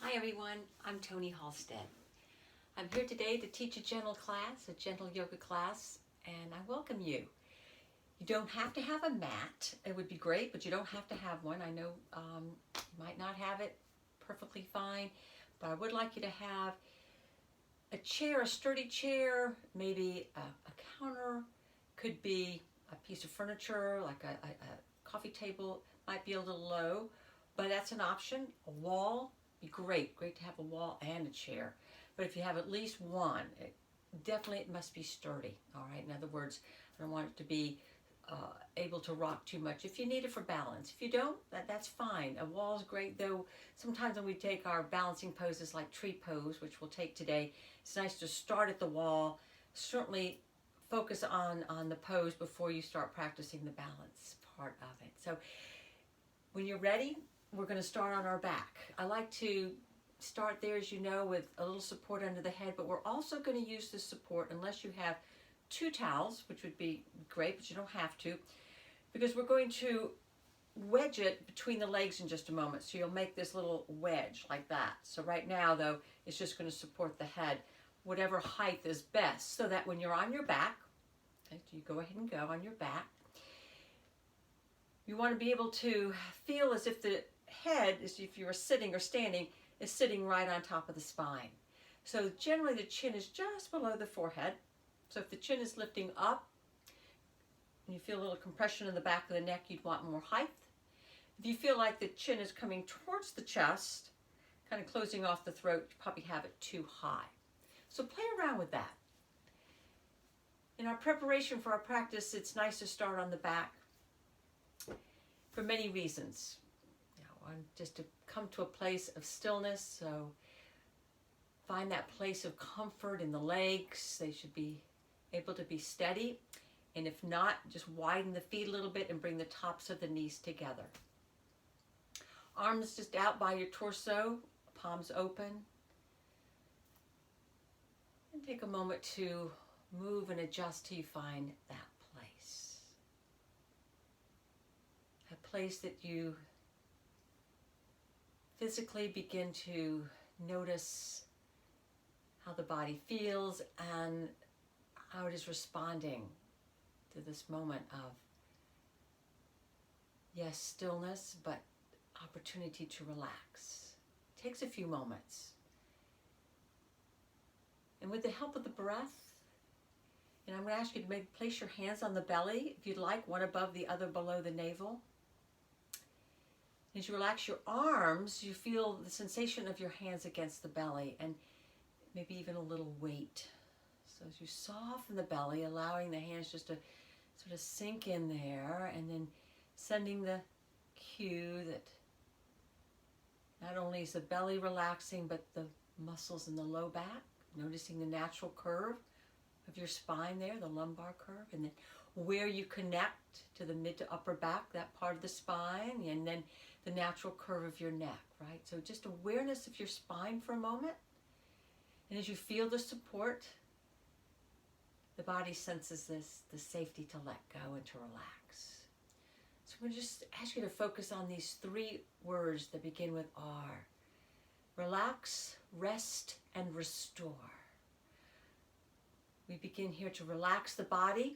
Hi everyone, I'm Toni Halstead. I'm here today to teach a gentle yoga class, and I welcome you. You don't have to have a mat. It would be great, but you don't have to have one. I know you might not have it perfectly fine, but I would like you to have a chair, a sturdy chair, maybe a counter, could be a piece of furniture like a coffee table, might be a little low, but that's an option. A wall, be great to have a wall and a chair. But if you have at least one, it must be sturdy, all right? In other words, I don't want it to be able to rock too much. If you need it for balance. If you don't, that's fine. A wall is great, though sometimes when we take our balancing poses like tree pose, which we'll take today, it's nice to start at the wall. Certainly focus on the pose before you start practicing the balance part of it. So when you're ready, we're going to start on our back. I like to start there, as you know, with a little support under the head, but we're also going to use this support unless you have two towels, which would be great, but you don't have to, because we're going to wedge it between the legs in just a moment. So you'll make this little wedge like that. So right now, though, it's just going to support the head, whatever height is best, so that when you're on your back, okay, so you go ahead and go on your back, you want to be able to feel as if the head, as if you were sitting or standing, is sitting right on top of the spine. So generally the chin is just below the forehead. So if the chin is lifting up and you feel a little compression in the back of the neck, you'd want more height. If you feel like the chin is coming towards the chest, kind of closing off the throat, you probably have it too high. So play around with that. In our preparation for our practice, it's nice to start on the back for many reasons. Just to come to a place of stillness, so find that place of comfort in the legs. They should be able to be steady, and if not, just widen the feet a little bit and bring the tops of the knees together. Arms just out by your torso, palms open, and take a moment to move and adjust till you find that place. A place that you physically begin to notice how the body feels and how it is responding to this moment of, yes, stillness, but opportunity to relax. It takes a few moments. And with the help of the breath, and I'm going to ask you to place your hands on the belly, if you'd like, one above the other below the navel. As you relax your arms, you feel the sensation of your hands against the belly and maybe even a little weight. So as you soften the belly, allowing the hands just to sort of sink in there, and then sending the cue that not only is the belly relaxing, but the muscles in the low back, noticing the natural curve of your spine there, the lumbar curve, and then where you connect to the mid to upper back, that part of the spine, and then the natural curve of your neck, right? So just awareness of your spine for a moment. And as you feel the support, the body senses the safety to let go and to relax. So I'm going to just ask you to focus on these three words that begin with R. Relax, rest, and restore. We begin here to relax the body.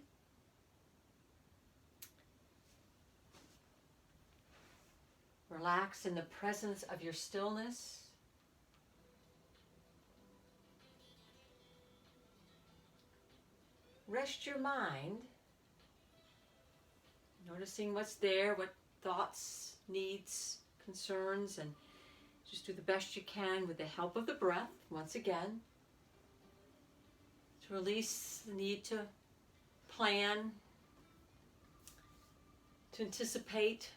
Relax in the presence of your stillness. Rest your mind, noticing what's there, what thoughts, needs, concerns, and just do the best you can with the help of the breath, once again, to release the need to plan, to anticipate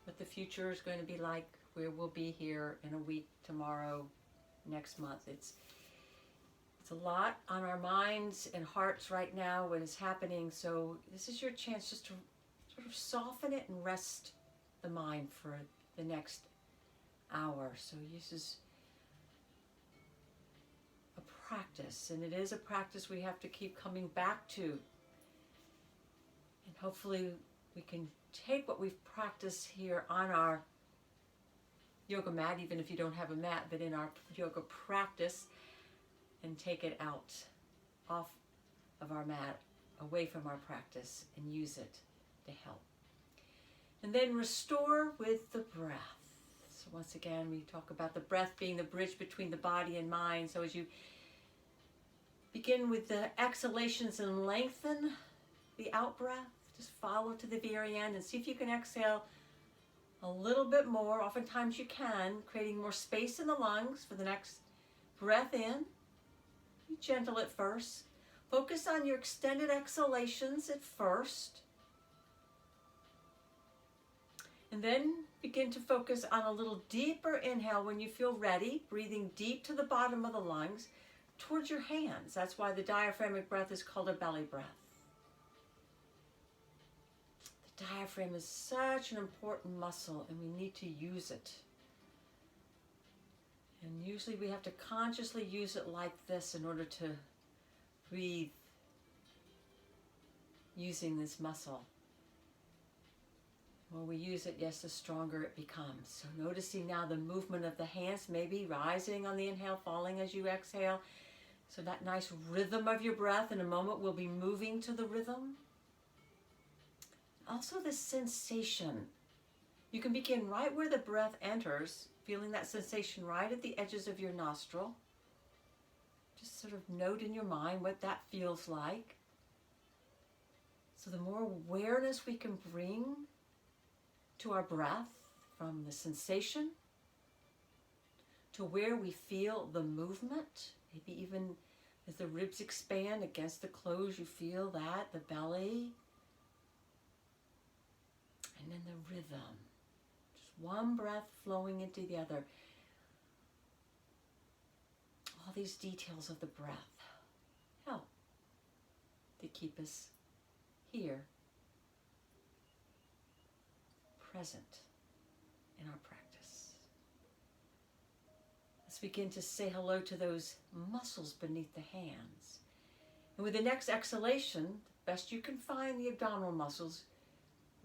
what the future is going to be like, where we'll be here in a week, tomorrow, next month. It's a lot on our minds and hearts right now when it's happening, so this is your chance just to sort of soften it and rest the mind for the next hour. So this is a practice, and it is a practice we have to keep coming back to. And hopefully we can take what we've practiced here on our yoga mat, even if you don't have a mat, but in our yoga practice, and take it out off of our mat, away from our practice, and use it to help. And then restore with the breath. So once again, we talk about the breath being the bridge between the body and mind. So as you begin with the exhalations and lengthen the out breath, just follow to the very end and see if you can exhale a little bit more. Oftentimes you can, creating more space in the lungs for the next breath in. Be gentle at first. Focus on your extended exhalations at first. And then begin to focus on a little deeper inhale when you feel ready, breathing deep to the bottom of the lungs towards your hands. That's why the diaphragmatic breath is called a belly breath. The diaphragm is such an important muscle, and we need to use it. And usually we have to consciously use it like this in order to breathe using this muscle. The more we use it, yes, the stronger it becomes. So noticing now the movement of the hands, maybe rising on the inhale, falling as you exhale. So that nice rhythm of your breath, in a moment we'll be moving to the rhythm. Also the sensation. You can begin right where the breath enters, feeling that sensation right at the edges of your nostril. Just sort of note in your mind what that feels like. So the more awareness we can bring to our breath, from the sensation to where we feel the movement, maybe even as the ribs expand against the clothes, you feel that, the belly, and then the rhythm. Just one breath flowing into the other. All these details of the breath help to keep us here, present in our practice. Let's begin to say hello to those muscles beneath the hands. And with the next exhalation, best you can find the abdominal muscles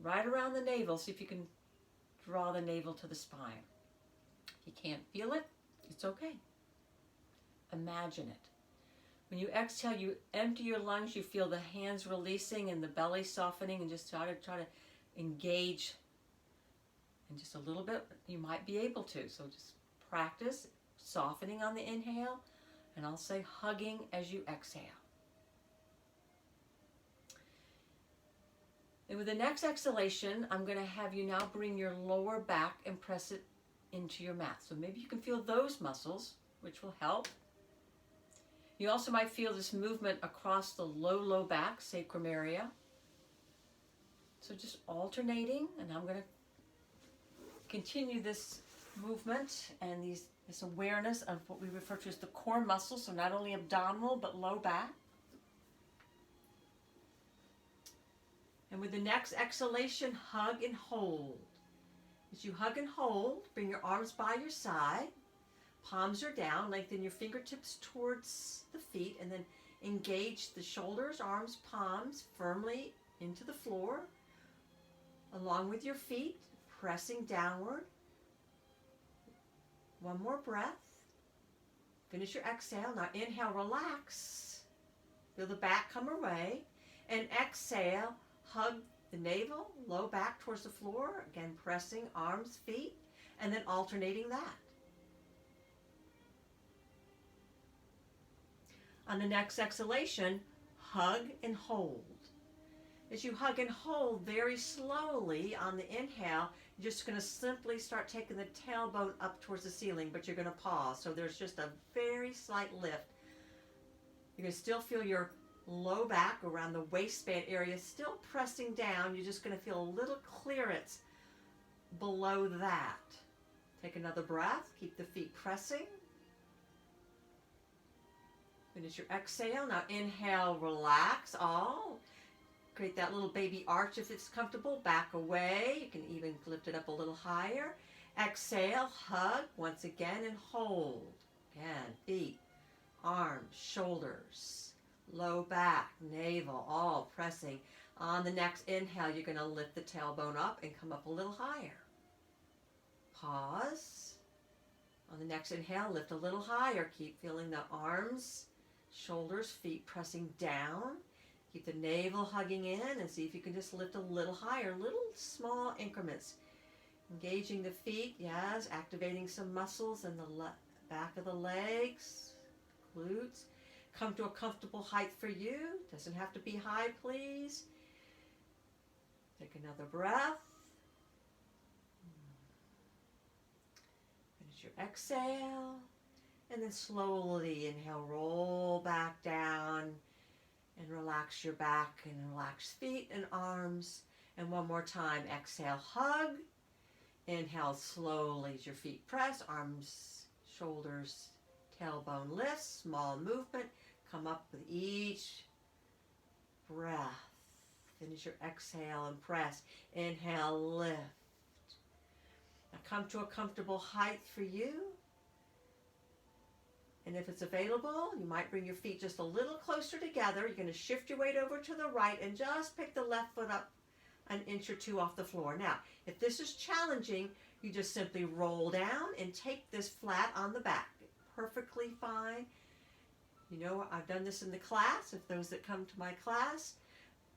right around the navel. See if you can draw the navel to the spine. If you can't feel it, it's okay. Imagine it. When you exhale, you empty your lungs, you feel the hands releasing and the belly softening, and just try to engage. And just a little bit, you might be able to. So just practice softening on the inhale, and I'll say hugging as you exhale. And with the next exhalation, I'm going to have you now bring your lower back and press it into your mat. So maybe you can feel those muscles, which will help. You also might feel this movement across the low back, sacrum area. So just alternating, and I'm going to continue this movement and this awareness of what we refer to as the core muscles, so not only abdominal but low back. And with the next exhalation, hug and hold. As you hug and hold, bring your arms by your side. Palms are down, lengthen your fingertips towards the feet, and then engage the shoulders, arms, palms firmly into the floor, along with your feet, pressing downward. One more breath. Finish your exhale. Now inhale, relax. Feel the back come away. And exhale, hug the navel, low back towards the floor. Again, pressing arms, feet, and then alternating that. On the next exhalation, hug and hold. As you hug and hold very slowly on the inhale, you're just going to simply start taking the tailbone up towards the ceiling, but you're going to pause. So there's just a very slight lift. You can still feel your low back around the waistband area still pressing down. You're just going to feel a little clearance below that. Take another breath. Keep the feet pressing. Finish your exhale. Now inhale, relax all. Create that little baby arch if it's comfortable. Back away. You can even lift it up a little higher. Exhale, hug once again and hold. Again, feet, arms, shoulders, low back, navel, all pressing. On the next inhale, you're going to lift the tailbone up and come up a little higher. Pause. On the next inhale, lift a little higher. Keep feeling the arms, shoulders, feet pressing down. Keep the navel hugging in and see if you can just lift a little higher, little small increments. Engaging the feet, yes, activating some muscles in the back of the legs, glutes. Come to a comfortable height for you. Doesn't have to be high, please. Take another breath. Finish your exhale. And then slowly inhale, roll back down and relax your back and relax feet and arms. And one more time, exhale, hug. Inhale slowly as your feet press, arms, shoulders, tailbone lifts, small movement. Come up with each breath. Finish your exhale and press. Inhale, lift. Now come to a comfortable height for you. And if it's available, you might bring your feet just a little closer together. You're going to shift your weight over to the right and just pick the left foot up an inch or two off the floor. Now, if this is challenging, you just simply roll down and take this flat on the back. Perfectly fine. You know, I've done this in the class. If those that come to my class,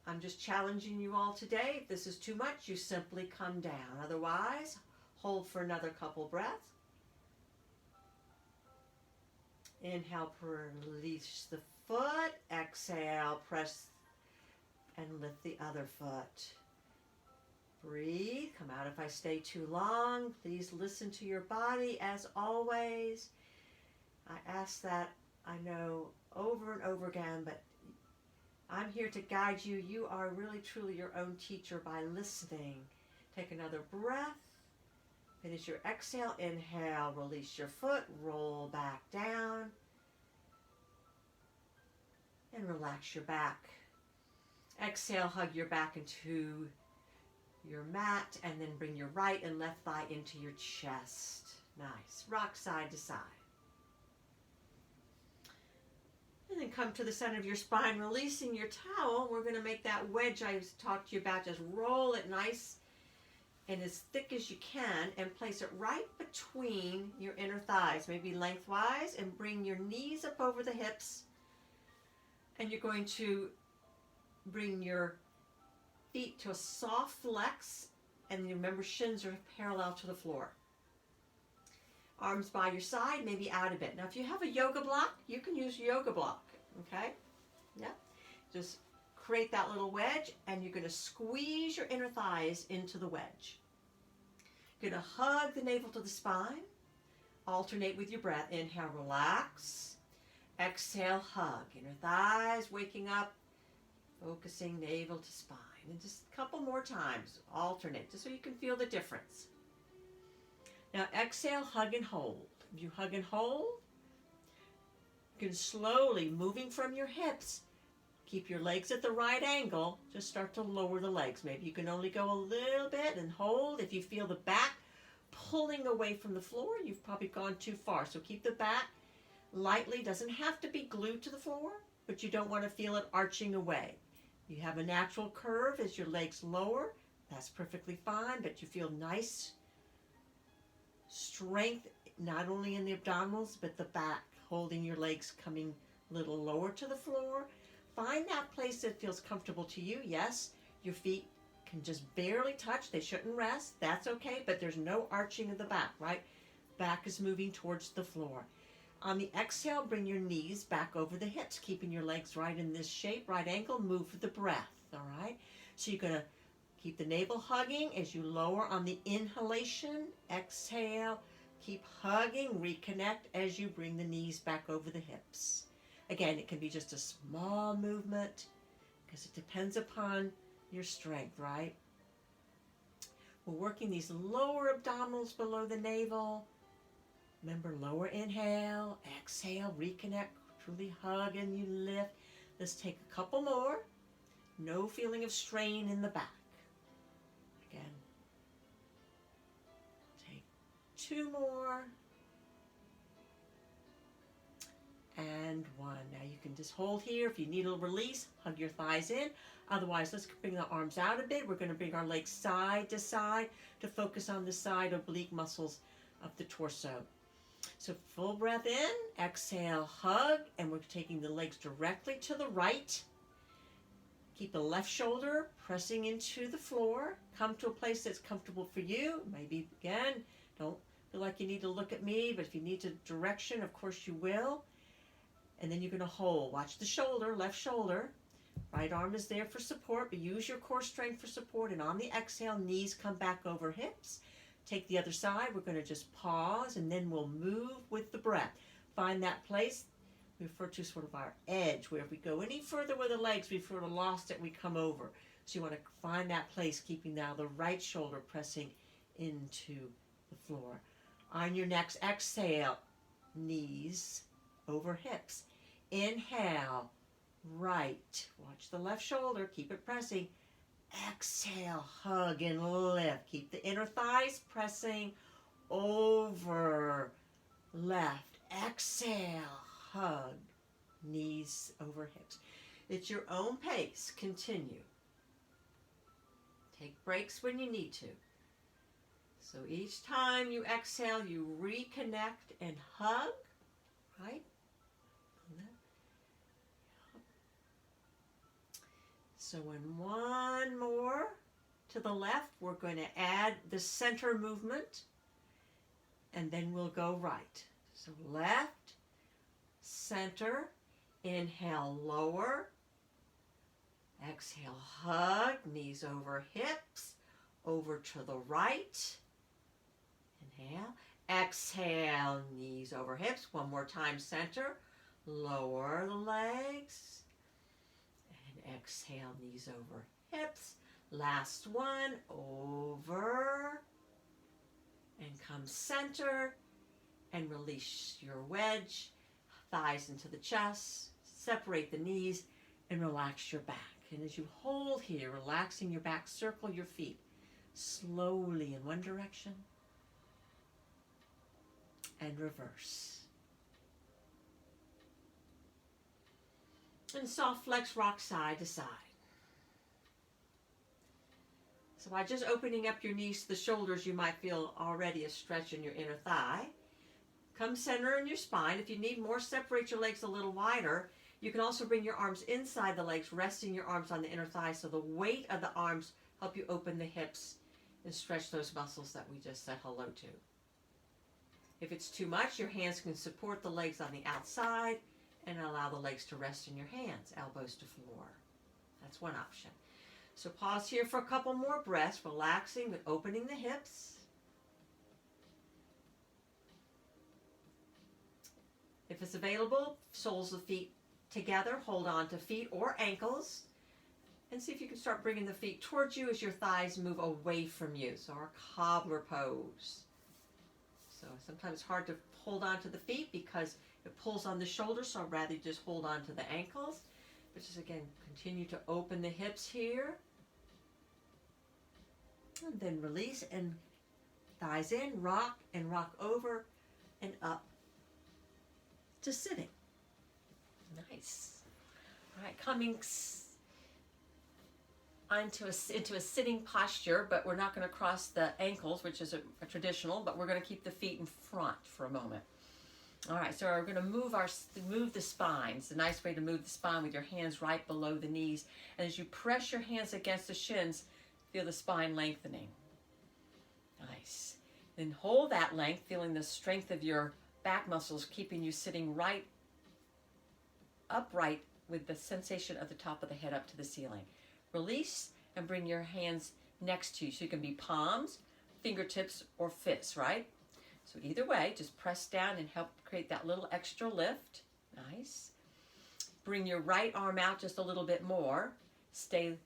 I'm just challenging you all today. If this is too much, you simply come down. Otherwise, hold for another couple breaths. Inhale, release the foot. Exhale, press and lift the other foot. Breathe. Come out if I stay too long. Please listen to your body as always. I ask that, I know, over and over again, but I'm here to guide you. You are really, truly your own teacher by listening. Take another breath. Finish your exhale. Inhale, release your foot. Roll back down. And relax your back. Exhale, hug your back into your mat, and then bring your right and left thigh into your chest. Nice. Rock side to side. And then come to the center of your spine, releasing your towel. We're going to make that wedge I talked to you about. Just roll it nice and as thick as you can and place it right between your inner thighs, maybe lengthwise, and bring your knees up over the hips. And you're going to bring your feet to a soft flex, and remember, shins are parallel to the floor. Arms by your side, maybe out a bit. Now, if you have a yoga block, you can use your yoga block, okay? Yeah. Just create that little wedge, and you're going to squeeze your inner thighs into the wedge. You're going to hug the navel to the spine. Alternate with your breath. Inhale, relax. Exhale, hug. Inner thighs waking up, focusing navel to spine. And just a couple more times. Alternate, just so you can feel the difference. Now exhale, hug and hold. If you hug and hold, you can slowly, moving from your hips, keep your legs at the right angle. Just start to lower the legs. Maybe you can only go a little bit and hold. If you feel the back pulling away from the floor, you've probably gone too far. So keep the back lightly. Doesn't have to be glued to the floor, but you don't want to feel it arching away. You have a natural curve as your legs lower. That's perfectly fine, but you feel nice strength, not only in the abdominals, but the back, holding your legs coming a little lower to the floor. Find that place that feels comfortable to you. Yes, your feet can just barely touch. They shouldn't rest. That's okay, but there's no arching of the back, right? Back is moving towards the floor. On the exhale, bring your knees back over the hips, keeping your legs right in this shape, right angle. Move with the breath, all right? So you're going to keep the navel hugging as you lower on the inhalation. Exhale. Keep hugging. Reconnect as you bring the knees back over the hips. Again, it can be just a small movement because it depends upon your strength, right? We're working these lower abdominals below the navel. Remember, lower inhale, exhale, reconnect, truly hug, and you lift. Let's take a couple more. No feeling of strain in the back. Again, take two more. and 1. Now you can just hold here. If you need a release, hug your thighs in. Otherwise, let's bring the arms out a bit. We're going to bring our legs side to side to focus on the side oblique muscles of the torso. So full breath in, exhale, hug, and we're taking the legs directly to the right. Keep the left shoulder pressing into the floor. Come to a place that's comfortable for you. Maybe, again, don't feel like you need to look at me, but if you need direction, of course you will. And then you're going to hold. Watch the shoulder, left shoulder. Right arm is there for support, but use your core strength for support. And on the exhale, knees come back over hips. Take the other side. We're going to just pause, and then we'll move with the breath. Find that place we refer to sort of our edge, where if we go any further with the legs, we've sort of lost it, we come over. So you want to find that place, keeping now the right shoulder pressing into the floor. On your next exhale, knees over hips. Inhale, right. Watch the left shoulder, keep it pressing. Exhale, hug and lift. Keep the inner thighs pressing over. Left. Exhale, hug. Knees over hips. It's your own pace. Continue. Take breaks when you need to. So each time you exhale, you reconnect and hug, right? So in one more to the left, we're going to add the center movement, and then we'll go right. So left, center, inhale, lower, exhale, hug, knees over hips, over to the right, inhale, exhale, knees over hips, one more time, center, lower the legs, exhale, knees over hips. Last one, over, and come center, and release your wedge, thighs into the chest, separate the knees, and relax your back. And as you hold here, relaxing your back, circle your feet slowly in one direction, and reverse. And soft flex, rock side to side. So by just opening up your knees to the shoulders, you might feel already a stretch in your inner thigh. Come center in your spine. If you need more, separate your legs a little wider. You can also bring your arms inside the legs, resting your arms on the inner thigh, so the weight of the arms help you open the hips and stretch those muscles that we just said hello to. If it's too much, your hands can support the legs on the outside, and allow the legs to rest in your hands, elbows to floor. That's one option. So pause here for a couple more breaths, relaxing but opening the hips. If it's available, soles of feet together, hold on to feet or ankles, and see if you can start bringing the feet towards you as your thighs move away from you. So our cobbler pose. So sometimes it's hard to hold on to the feet because it pulls on the shoulders, so I'd rather just hold on to the ankles. But just again, continue to open the hips here. And then release and thighs in, rock and rock over and up to sitting. Nice. All right, coming into a sitting posture, but we're not going to cross the ankles, which is a traditional, but we're going to keep the feet in front for a moment. All right, so we're going to move the spine. It's a nice way to move the spine with your hands right below the knees. And as you press your hands against the shins, feel the spine lengthening. Nice. Then hold that length, feeling the strength of your back muscles, keeping you sitting right upright with the sensation of the top of the head up to the ceiling. Release and bring your hands next to you. So you can be palms, fingertips, or fists, right? So either way, just press down and help create that little extra lift. Nice. Bring your right arm out just a little bit more. Stay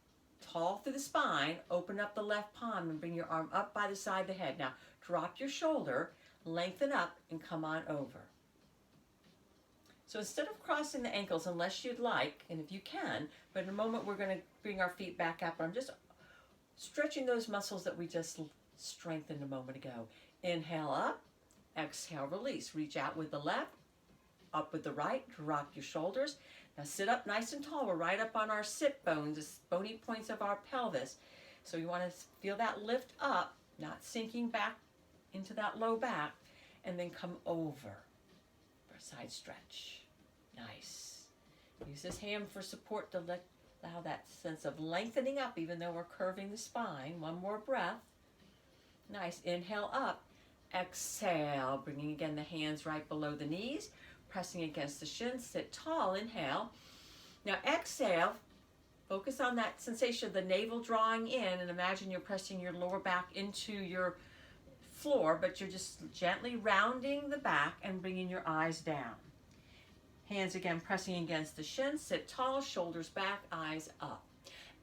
tall through the spine. Open up the left palm and bring your arm up by the side of the head. Now, drop your shoulder, lengthen up, and come on over. So instead of crossing the ankles, unless you'd like, and if you can, but in a moment we're going to bring our feet back up. I'm just stretching those muscles that we just strengthened a moment ago. Inhale up, exhale, release. Reach out with the left up with the right, drop your shoulders. Now sit up nice and tall. We're right up on our sit bones, the bony points of our pelvis. So you want to feel that lift up, not sinking back into that low back, and then come over for a side stretch. Nice. Use this hand for support to allow that sense of lengthening up even though we're curving the spine. One more breath. Nice. Inhale up. Exhale, bringing again the hands right below the knees, pressing against the shins. Sit tall. Inhale. Now exhale. Focus on that sensation of the navel drawing in, and imagine you're pressing your lower back into your floor, but you're just gently rounding the back and bringing your eyes down. Hands again pressing against the shins. Sit tall, shoulders back, eyes up.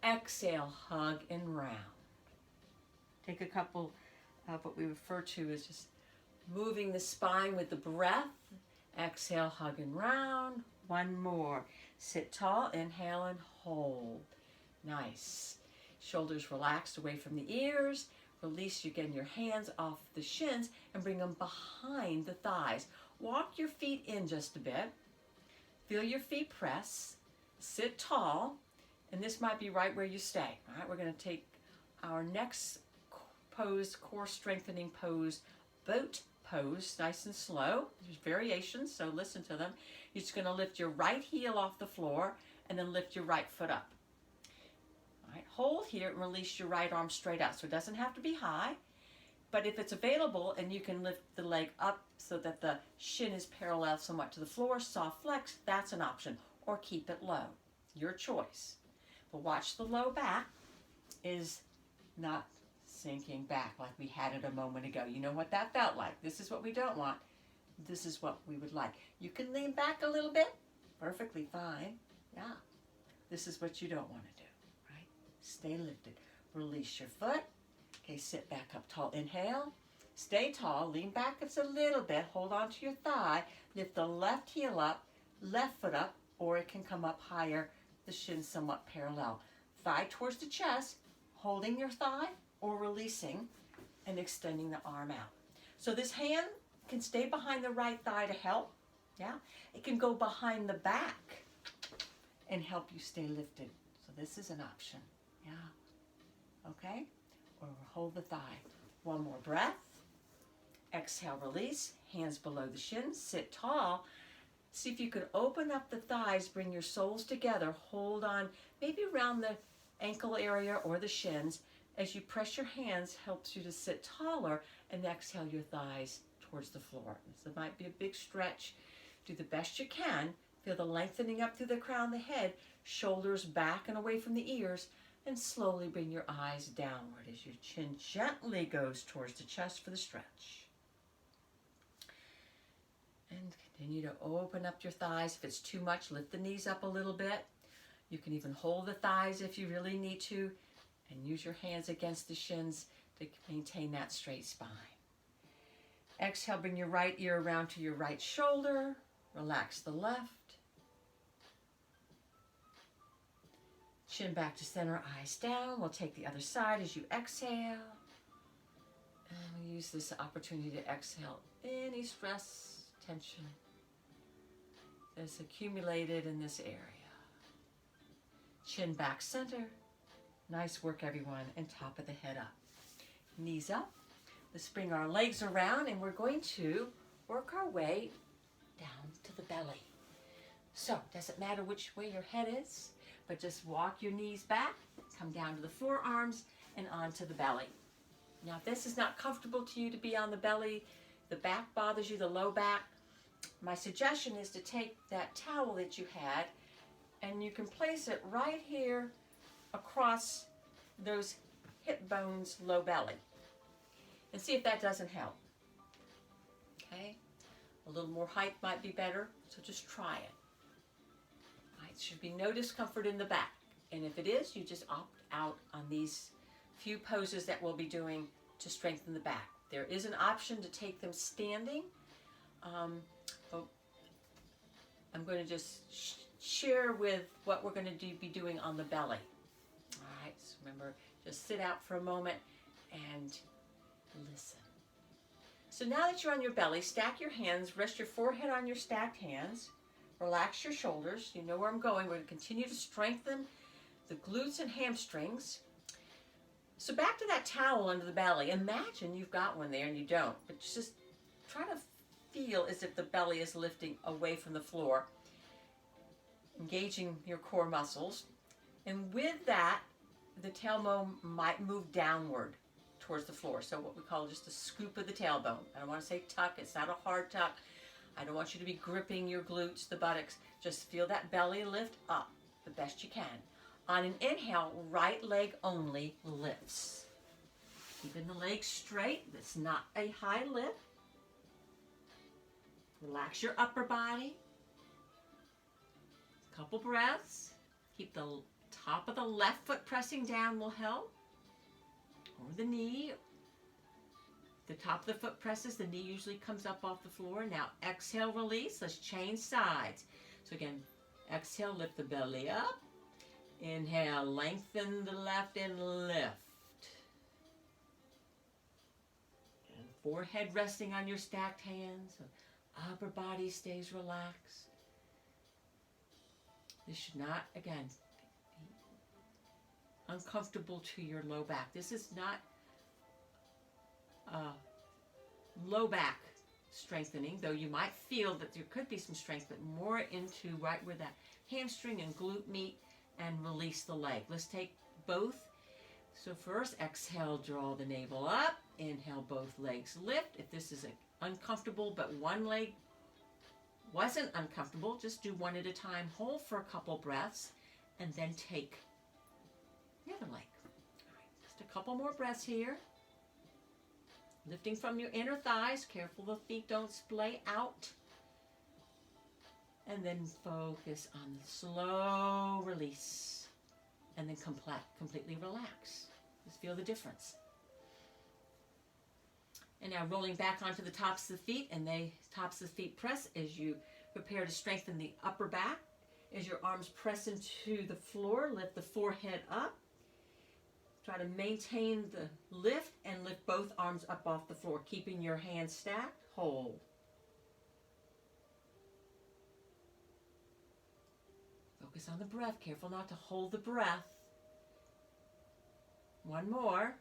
Exhale, hug and round. Take a couple of what we refer to as just moving the spine with the breath. Exhale, hug and round. One more. Sit tall, inhale and hold. Nice. Shoulders relaxed away from the ears. Release again your hands off the shins and bring them behind the thighs. Walk your feet in just a bit. Feel your feet press. Sit tall. And this might be right where you stay. All right, we're going to take our next pose, core strengthening pose, boat pose, nice and slow. There's variations, so listen to them. You're just going to lift your right heel off the floor and then lift your right foot up. All right, hold here and release your right arm straight out. So it doesn't have to be high, but if it's available and you can lift the leg up so that the shin is parallel somewhat to the floor, soft flex, that's an option, or keep it low. Your choice. But watch the low back is not sinking back like we had it a moment ago. You know what that felt like. This is what we don't want. This is what we would like. You can lean back a little bit. Perfectly fine. Yeah. This is what you don't want to do, right? Stay lifted. Release your foot. Okay, sit back up tall. Inhale. Stay tall. Lean back just a little bit. Hold on to your thigh. Lift the left heel up, left foot up, or it can come up higher, the shin somewhat parallel. Thigh towards the chest, holding your thigh or releasing and extending the arm out. So this hand can stay behind the right thigh to help. Yeah. It can go behind the back and help you stay lifted. So this is an option. Yeah. Okay? Or hold the thigh. One more breath. Exhale, release. Hands below the shins. Sit tall. See if you can open up the thighs, bring your soles together, hold on maybe around the ankle area or the shins. As you press your hands, helps you to sit taller, and exhale your thighs towards the floor. This might be a big stretch. Do the best you can. Feel the lengthening up through the crown of the head, shoulders back and away from the ears, and slowly bring your eyes downward as your chin gently goes towards the chest for the stretch. And continue to open up your thighs. If it's too much, lift the knees up a little bit. You can even hold the thighs if you really need to, and use your hands against the shins to maintain that straight spine. Exhale, bring your right ear around to your right shoulder. Relax the left. Chin back to center, eyes down. We'll take the other side as you exhale. And we'll use this opportunity to exhale any stress, tension that's accumulated in this area. Chin back center. Nice work, everyone. And top of the head up. Knees up. Let's bring our legs around and we're going to work our way down to the belly. So, doesn't matter which way your head is, but just walk your knees back, come down to the forearms and onto the belly. Now, if this is not comfortable to you to be on the belly, the back bothers you, the low back, my suggestion is to take that towel that you had and you can place it right here across those hip bones, low belly. And see if that doesn't help. Okay? A little more height might be better, so just try it. All right, should be no discomfort in the back. And if it is, you just opt out on these few poses that we'll be doing to strengthen the back. There is an option to take them standing. But I'm going to just share with what we're going to be doing on the belly. All right, so remember, just sit out for a moment and listen. So now that you're on your belly, stack your hands, rest your forehead on your stacked hands, relax your shoulders. You know where I'm going. We're going to continue to strengthen the glutes and hamstrings. So back to that towel under the belly. Imagine you've got one there and you don't, but just try to feel as if the belly is lifting away from the floor, engaging your core muscles. And with that, the tailbone might move downward towards the floor. So what we call just a scoop of the tailbone. I don't want to say tuck. It's not a hard tuck. I don't want you to be gripping your glutes, the buttocks. Just feel that belly lift up the best you can. On an inhale, right leg only lifts. Keeping the legs straight. It's not a high lift. Relax your upper body. Couple breaths. Keep the top of the left foot pressing down will help. Or the knee. The top of the foot presses, the knee usually comes up off the floor. Now exhale, release. Let's change sides. So again, exhale, lift the belly up. Inhale, lengthen the left and lift. And forehead resting on your stacked hands. So upper body stays relaxed. This should not, again, be uncomfortable to your low back. This is not low back strengthening, though you might feel that there could be some strength, but more into right where that hamstring and glute meet, and release the leg. Let's take both. So first, exhale, draw the navel up. Inhale, both legs lift. If this is uncomfortable, but one leg wasn't uncomfortable, just do one at a time. Hold for a couple breaths, and then take the other leg. All right, just a couple more breaths here. Lifting from your inner thighs. Careful the feet don't splay out. And then focus on the slow release. And then completely relax. Just feel the difference. And now rolling back onto the tops of the feet, and the tops of the feet press as you prepare to strengthen the upper back. As your arms press into the floor, lift the forehead up. Try to maintain the lift and lift both arms up off the floor, keeping your hands stacked. Hold. Focus on the breath. Careful not to hold the breath. One more.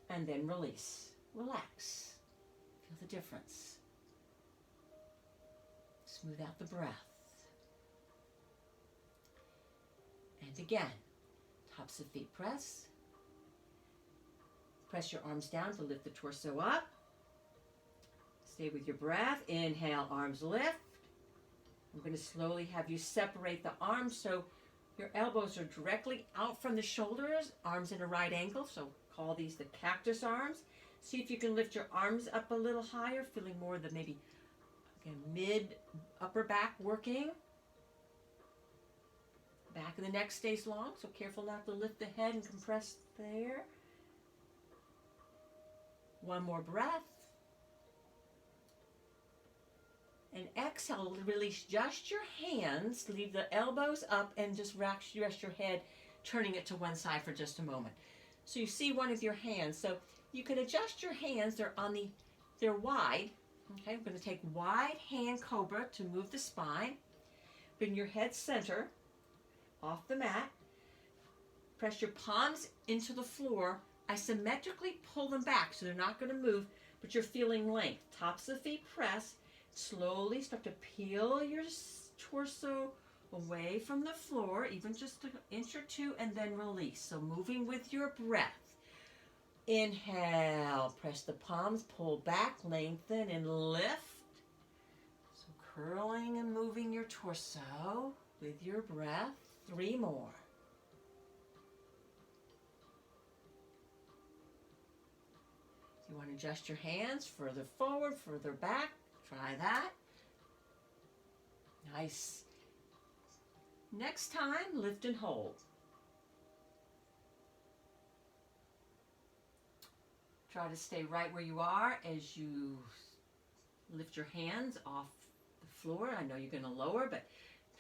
And then release. Relax. Feel the difference. Smooth out the breath. And again. Tops of feet press. Press your arms down to lift the torso up. Stay with your breath. Inhale, arms lift. I'm going to slowly have you separate the arms so your elbows are directly out from the shoulders, arms in a right angle. So call these the cactus arms. See if you can lift your arms up a little higher, feeling more of the maybe again, mid upper back working. Back of the neck stays long, so careful not to lift the head and compress there. One more breath. And exhale, release just your hands, leave the elbows up, and just rest your head, turning it to one side for just a moment. So you see one of your hands. So you can adjust your hands, they're wide. Okay, we're going to take wide hand cobra to move the spine. Bring your head center. Off the mat. Press your palms into the floor. Isometrically pull them back so they're not going to move, but you're feeling length. Tops of the feet press. Slowly start to peel your torso away from the floor, even just an inch or two, and then release. So moving with your breath. Inhale. Press the palms, pull back, lengthen, and lift. So curling and moving your torso with your breath. 3 more. If you want to adjust your hands further forward, further back, try that. Nice. Next time, lift and hold. Try to stay right where you are as you lift your hands off the floor. I know you're going to lower, but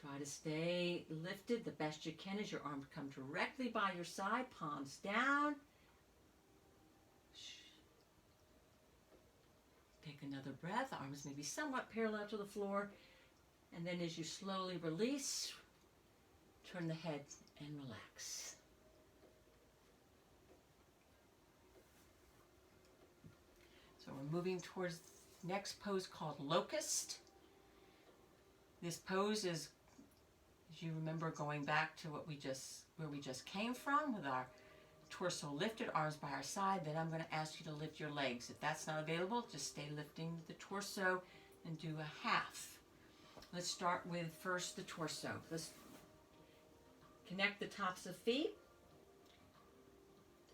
try to stay lifted the best you can as your arms come directly by your side, palms down. Take another breath. Arms may be somewhat parallel to the floor. And then as you slowly release, turn the head and relax. So we're moving towards the next pose called locust. This pose is, as you remember, going back to where we just came from, with our torso lifted, arms by our side. Then I'm going to ask you to lift your legs. If that's not available, just stay lifting the torso and do a half. Let's start with first the torso. Let's connect the tops of feet.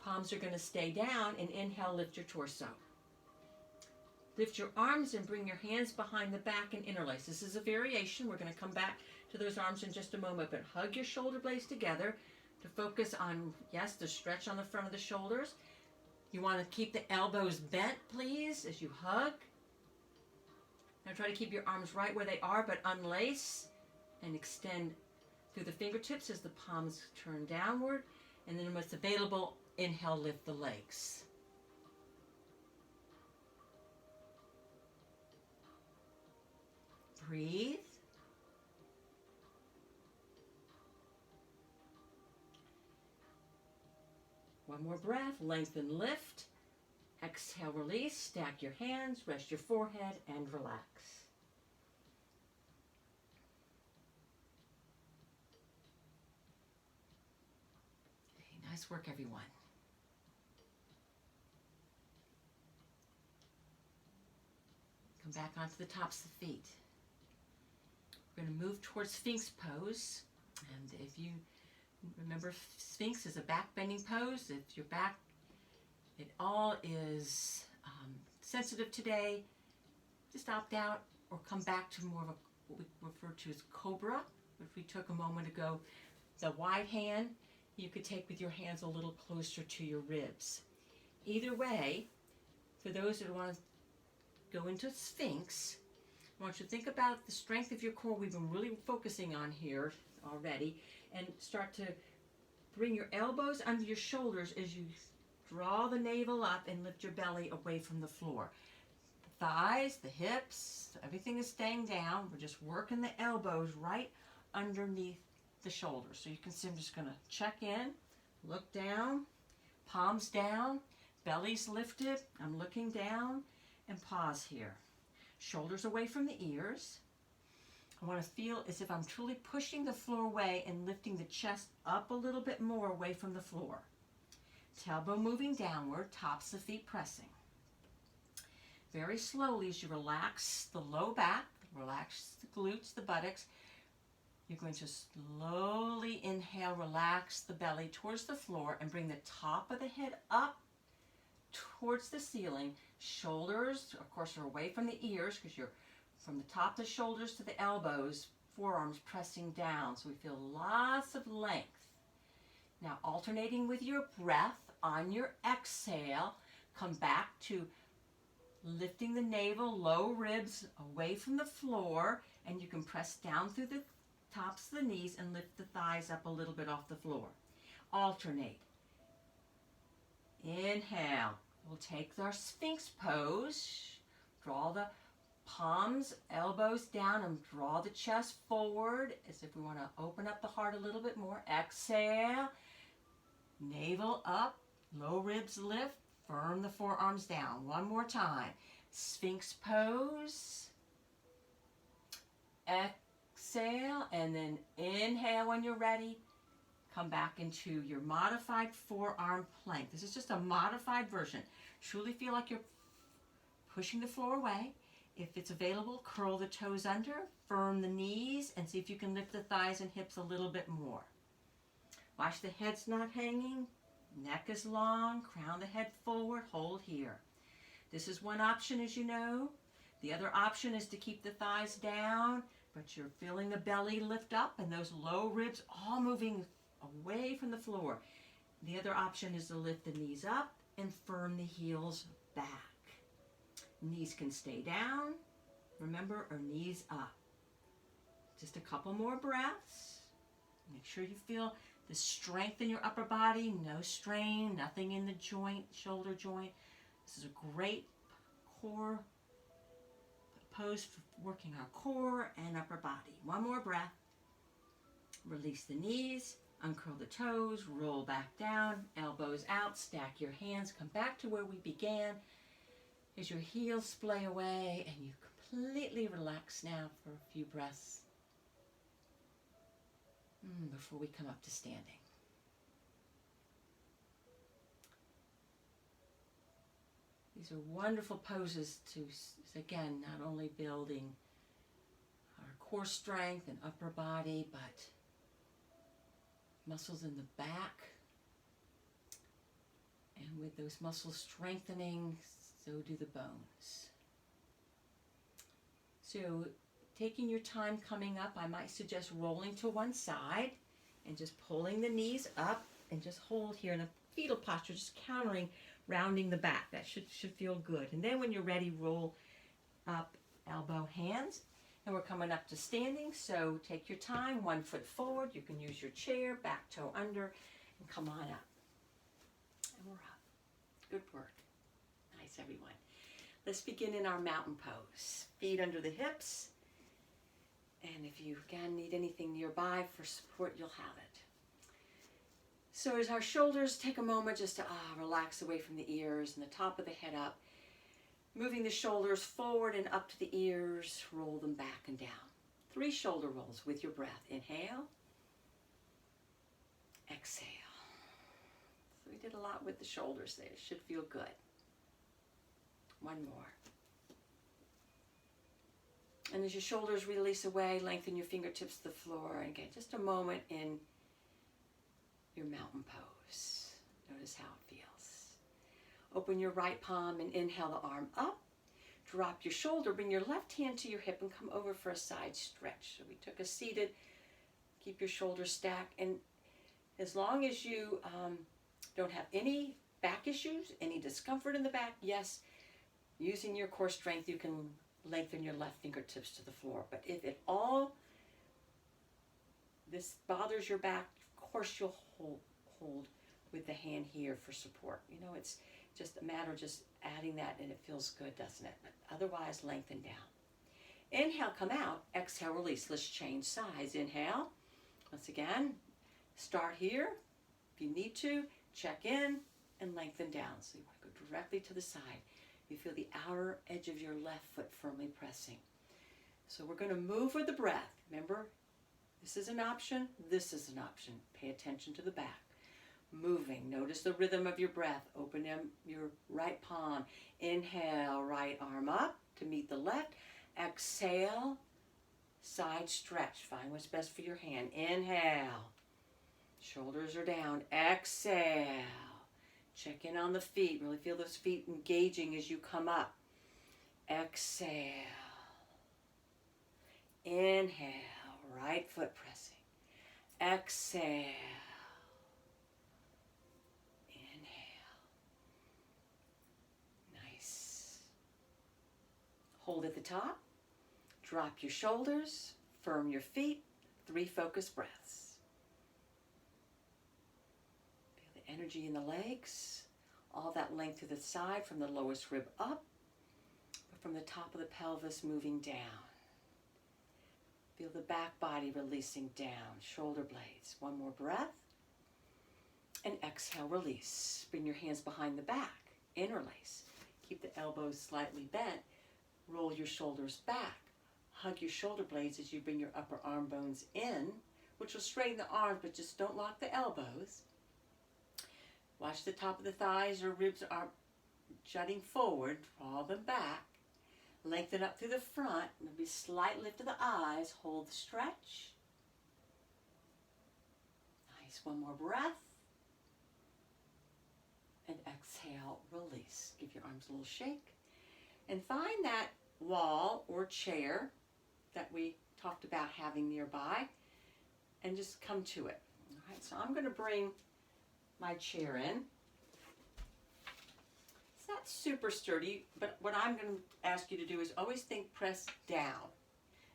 Palms are going to stay down, and inhale, lift your torso. Lift your arms and bring your hands behind the back and interlace. This is a variation. We're going to come back to those arms in just a moment, but hug your shoulder blades together to focus on, yes, the stretch on the front of the shoulders. You want to keep the elbows bent, please, as you hug. Now try to keep your arms right where they are, but unlace and extend through the fingertips as the palms turn downward. And then when it's available, inhale, lift the legs. Breathe. One more breath. Lengthen, lift. Exhale, release. Stack your hands. Rest your forehead and relax. Okay, nice work, everyone. Come back onto the tops of the feet. We're going to move towards Sphinx pose. And if you remember, Sphinx is a back bending pose. If your back at all is sensitive today, just opt out or come back to more of what we refer to as cobra, which we took a moment ago. The wide hand you could take with your hands a little closer to your ribs. Either way, for those that want to go into Sphinx, I want you to think about the strength of your core we've been really focusing on here already, and start to bring your elbows under your shoulders as you draw the navel up and lift your belly away from the floor. The thighs, the hips, everything is staying down. We're just working the elbows right underneath the shoulders. So you can see I'm just going to check in, look down, palms down, belly's lifted. I'm looking down, and pause here. Shoulders away from the ears. I want to feel as if I'm truly pushing the floor away and lifting the chest up a little bit more away from the floor. Tailbone moving downward, tops of feet pressing. Very slowly, as you relax the low back, relax the glutes, the buttocks, you're going to slowly inhale, relax the belly towards the floor, and bring the top of the head up towards the ceiling. Shoulders, of course, are away from the ears because you're from the top of the shoulders to the elbows, forearms pressing down. So we feel lots of length. Now alternating with your breath, on your exhale, come back to lifting the navel, low ribs away from the floor, and you can press down through the tops of the knees and lift the thighs up a little bit off the floor. Alternate. Inhale. We'll take our Sphinx pose. Draw the palms, elbows down, and draw the chest forward as if we want to open up the heart a little bit more. Exhale. Navel up, low ribs lift, firm the forearms down. One more time. Sphinx pose. Exhale, and then inhale when you're ready. Come back into your modified forearm plank. This is just a modified version. Truly feel like you're pushing the floor away. If it's available, curl the toes under, firm the knees, and see if you can lift the thighs and hips a little bit more. Watch the head's not hanging, neck is long, crown the head forward, hold here. This is one option, as you know. The other option is to keep the thighs down, but you're feeling the belly lift up and those low ribs all moving away from the floor. The other option is to lift the knees up and firm the heels back. Knees can stay down, remember, or knees up. Just a couple more breaths. Make sure you feel the strength in your upper body, no strain, nothing in the joint, shoulder joint. This is a great core pose for working our core and upper body. One more breath. Release the knees, uncurl the toes, roll back down, elbows out, stack your hands, come back to where we began as your heels splay away and you completely relax now for a few breaths before we come up to standing. These are wonderful poses to, again, not only building our core strength and upper body, but muscles in the back. And with those muscles strengthening, so do the bones. So taking your time coming up, I might suggest rolling to one side and just pulling the knees up and just hold here in a fetal posture, just countering, rounding the back. That should feel good. And then when you're ready, roll up, elbow, hands. And we're coming up to standing, so take your time, 1 foot forward. You can use your chair, back toe under, and come on up. And we're up. Good work. Nice, everyone. Let's begin in our mountain pose. Feet under the hips. And if you, again, need anything nearby for support, you'll have it. So as our shoulders, take a moment just to relax away from the ears and the top of the head up. Moving the shoulders forward and up to the ears, roll them back and down. 3 shoulder rolls with your breath. Inhale. Exhale. So we did a lot with the shoulders there. It should feel good. 1 more. And as your shoulders release away, lengthen your fingertips to the floor. And again, just a moment in your mountain pose. Notice how it feels. Open your right palm and inhale the arm up. Drop your shoulder, bring your left hand to your hip and come over for a side stretch. So we took a seated, keep your shoulders stacked. And as long as you don't have any back issues, any discomfort in the back, yes, using your core strength, you can lengthen your left fingertips to the floor. But if at all this bothers your back, of course you'll hold with the hand here for support. You know, it's just a matter of just adding that and it feels good, doesn't it? But otherwise, lengthen down. Inhale, come out. Exhale, release. Let's change sides. Inhale. Once again, start here. If you need to, check in and lengthen down. So you want to go directly to the side. You feel the outer edge of your left foot firmly pressing. So we're going to move with the breath. Remember, this is an option. This is an option. Pay attention to the back. Moving. Notice the rhythm of your breath. Open your right palm. Inhale, right arm up to meet the left. Exhale, side stretch. Find what's best for your hand. Inhale. Shoulders are down. Exhale. Check in on the feet. Really feel those feet engaging as you come up. Exhale. Inhale. Right foot pressing. Exhale. Hold at the top, drop your shoulders, firm your feet, 3 focused breaths. Feel the energy in the legs, all that length to the side from the lowest rib up, but from the top of the pelvis moving down. Feel the back body releasing down, shoulder blades. 1 more breath, and exhale, release. Bring your hands behind the back, interlace. Keep the elbows slightly bent. Roll your shoulders back. Hug your shoulder blades as you bring your upper arm bones in, which will straighten the arms, but just don't lock the elbows. Watch the top of the thighs or ribs are jutting forward. Draw them back. Lengthen up through the front. Maybe slight lift of the eyes. Hold the stretch. Nice. 1 more breath. And exhale, release. Give your arms a little shake. And find that wall or chair that we talked about having nearby and just come to it. All right, so I'm going to bring my chair in. It's not super sturdy, but what I'm going to ask you to do is always think press down,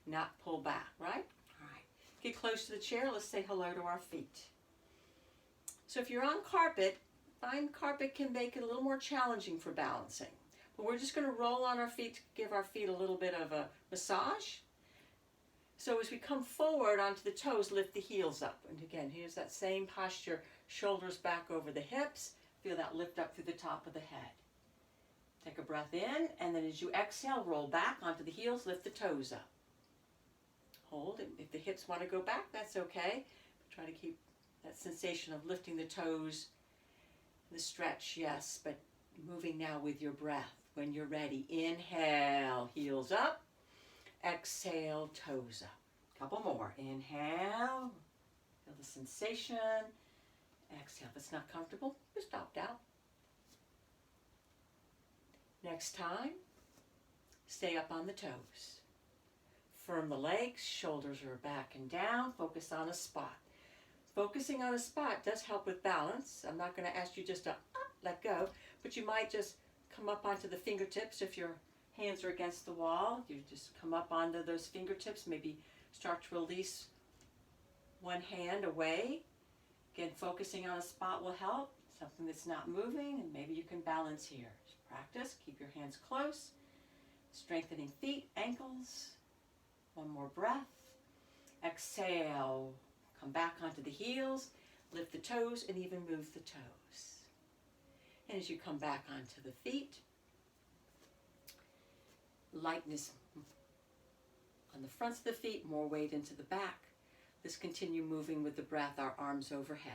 not pull back, right? All right, get close to the chair. Let's say hello to our feet. So if you're on carpet, fine carpet can make it a little more challenging for balancing. But we're just going to roll on our feet to give our feet a little bit of a massage. So as we come forward onto the toes, lift the heels up. And again, here's that same posture, shoulders back over the hips. Feel that lift up through the top of the head. Take a breath in, and then as you exhale, roll back onto the heels, lift the toes up. Hold. If the hips want to go back, that's okay. Try to keep that sensation of lifting the toes, the stretch, yes, but moving now with your breath. When you're ready, inhale, heels up. Exhale, toes up. Couple more. Inhale. Feel the sensation. Exhale. If it's not comfortable, just opt out. Next time, stay up on the toes. Firm the legs, shoulders are back and down. Focus on a spot. Focusing on a spot does help with balance. I'm not going to ask you just to let go, but you might just come up onto the fingertips if your hands are against the wall. You just come up onto those fingertips, maybe start to release one hand away. Again, focusing on a spot will help. Something that's not moving, and maybe you can balance here. Just practice. Keep your hands close. Strengthening feet, ankles. One more breath. Exhale. Come back onto the heels. Lift the toes and even move the toes. And as you come back onto the feet, lightness on the fronts of the feet, more weight into the back. Let's continue moving with the breath, our arms overhead.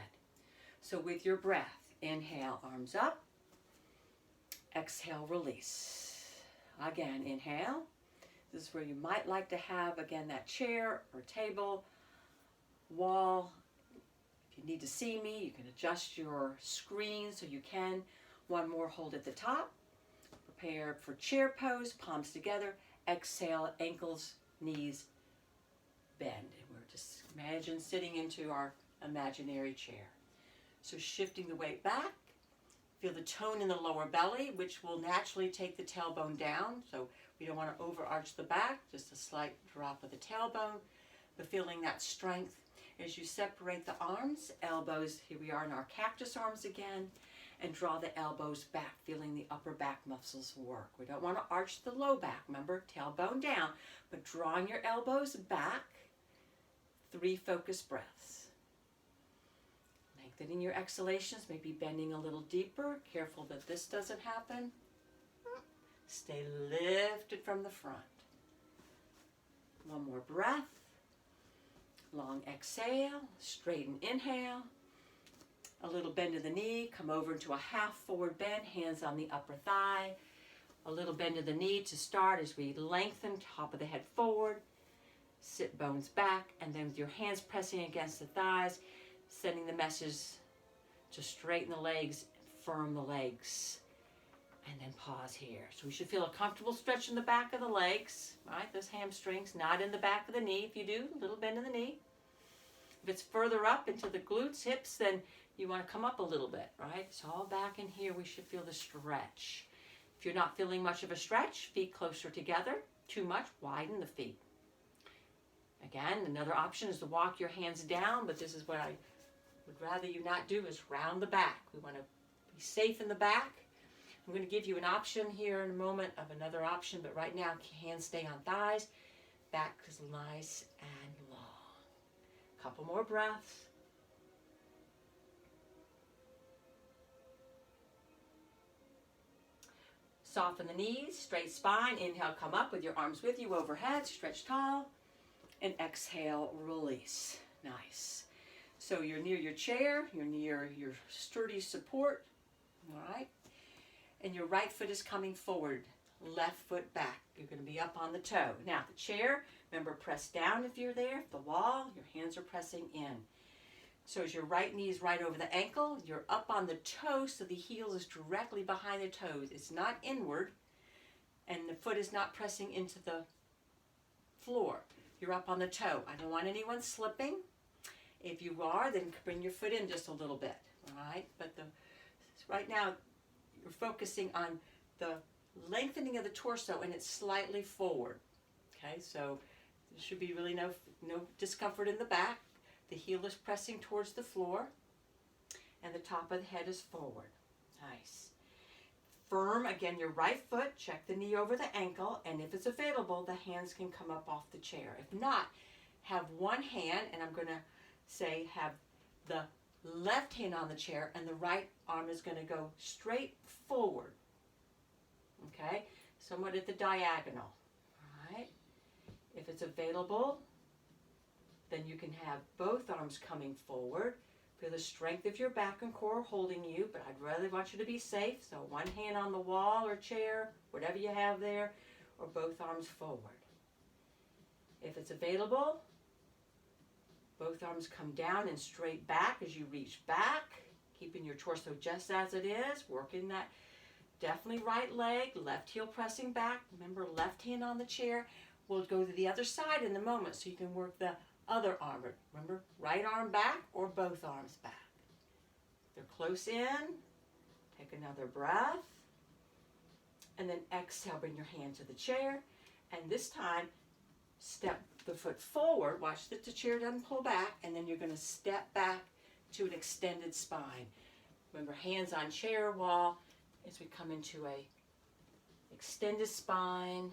So with your breath, inhale, arms up. Exhale, release. Again, inhale. This is where you might like to have, again, that chair or table, wall. If you need to see me, you can adjust your screen so you can. One more, hold at the top. Prepare for chair pose, palms together. Exhale, ankles, knees, bend. And we're just imagine sitting into our imaginary chair. So shifting the weight back. Feel the tone in the lower belly, which will naturally take the tailbone down. So we don't want to overarch the back, just a slight drop of the tailbone, but feeling that strength as you separate the arms, elbows, here we are in our cactus arms again, and draw the elbows back, feeling the upper back muscles work. We don't want to arch the low back, remember, tailbone down, but drawing your elbows back, 3 focused breaths. Lengthening your exhalations, maybe bending a little deeper. Careful that this doesn't happen. Stay lifted from the front. One more breath. Long exhale, straighten inhale. A little bend of the knee, come over into a half forward bend, hands on the upper thigh. A little bend of the knee to start as we lengthen, top of the head forward. Sit bones back, and then with your hands pressing against the thighs, sending the message to straighten the legs, firm the legs, and then pause here. So we should feel a comfortable stretch in the back of the legs, right? Those hamstrings, not in the back of the knee. If you do, a little bend in the knee. If it's further up into the glutes, hips, then you want to come up a little bit, right? It's all back in here. We should feel the stretch. If you're not feeling much of a stretch, feet closer together. Too much, widen the feet. Again, another option is to walk your hands down, but this is what I would rather you not do, is round the back. We want to be safe in the back. I'm going to give you an option here in a moment of another option, but right now, hands stay on thighs. Back is nice and long. Couple more breaths. Soften the knees, straight spine. Inhale, come up with your arms with you overhead, stretch tall. And exhale, release. Nice. So you're near your chair, you're near your sturdy support, all right? And your right foot is coming forward, left foot back. You're going to be up on the toe. Now, the chair, remember, press down if you're there. The wall, your hands are pressing in. So as your right knee is right over the ankle, you're up on the toe, so the heel is directly behind the toes. It's not inward, and the foot is not pressing into the floor. You're up on the toe. I don't want anyone slipping. If you are, then bring your foot in just a little bit, all right? But right now, you're focusing on the lengthening of the torso, and it's slightly forward, okay? So there should be really no discomfort in the back. The heel is pressing towards the floor, and the top of the head is forward. Nice. firm, again, your right foot, check the knee over the ankle, and if it's available, the hands can come up off the chair. If not, have one hand, and I'm going to say have the left hand on the chair, and the right arm is going to go straight forward, okay, somewhat at the diagonal, all right? If it's available, then you can have both arms coming forward. Feel the strength of your back and core holding you, but I'd really want you to be safe. So one hand on the wall or chair, whatever you have there, or both arms forward. If it's available, both arms come down and straight back as you reach back, keeping your torso just as it is, working that definitely right leg, left heel pressing back. Remember, left hand on the chair. We'll go to the other side in a moment so you can work the other arm. Remember, right arm back or both arms back. They're close in. Take another breath. And then exhale, bring your hand to the chair. And this time, step the foot forward. Watch that the chair doesn't pull back. And then you're going to step back to an extended spine. Remember, hands on chair wall as we come into a extended spine.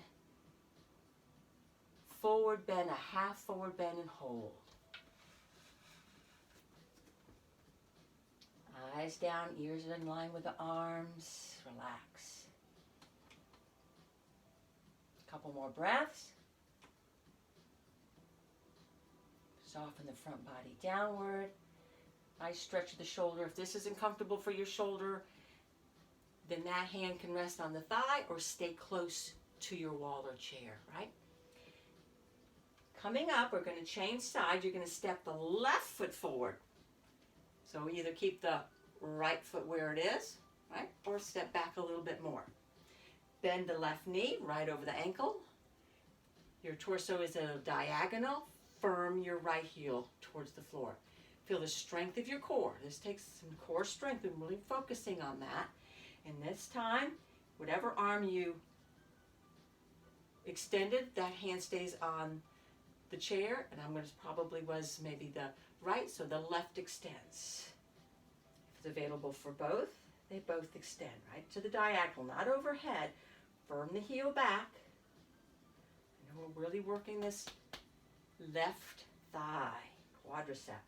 Forward bend, a half forward bend, and hold. Eyes down, ears in line with the arms. Relax. Couple more breaths. Soften the front body downward. Nice stretch of the shoulder. If this isn't comfortable for your shoulder, then that hand can rest on the thigh or stay close to your wall or chair, right? Coming up, we're going to change sides. You're going to step the left foot forward. So either keep the right foot where it is, right? Or step back a little bit more. Bend the left knee right over the ankle. Your torso is at a diagonal. Firm your right heel towards the floor. Feel the strength of your core. This takes some core strength and really focusing on that. And this time, whatever arm you extended, that hand stays on the chair, and I'm going to probably was maybe the right, so the left extends. If it's available for both, they both extend, right? To the diagonal, not overhead. Firm the heel back. And we're really working this left thigh, quadricep,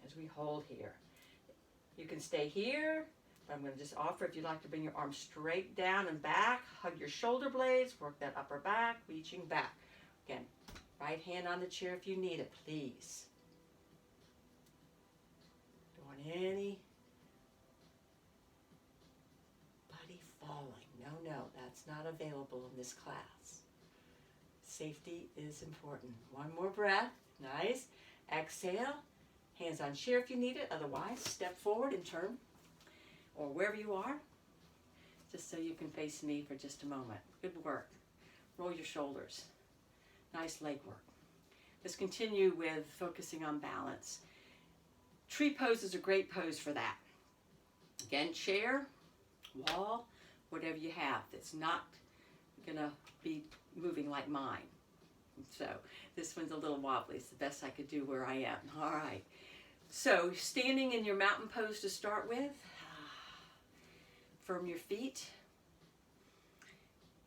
as we hold here. You can stay here, but I'm going to just offer if you'd like to bring your arms straight down and back, hug your shoulder blades, work that upper back, reaching back. Again, right hand on the chair if you need it, please. Don't want anybody falling. No, that's not available in this class. Safety is important. One more breath. Nice. Exhale. Hands on chair if you need it. Otherwise, step forward and turn, or wherever you are, just so you can face me for just a moment. Good work. Roll your shoulders. Nice leg work. Let's continue with focusing on balance. Tree pose is a great pose for that. Again, chair, wall, whatever you have that's not going to be moving like mine. So this one's a little wobbly. It's the best I could do where I am. All right. So standing in your mountain pose to start with. Firm your feet.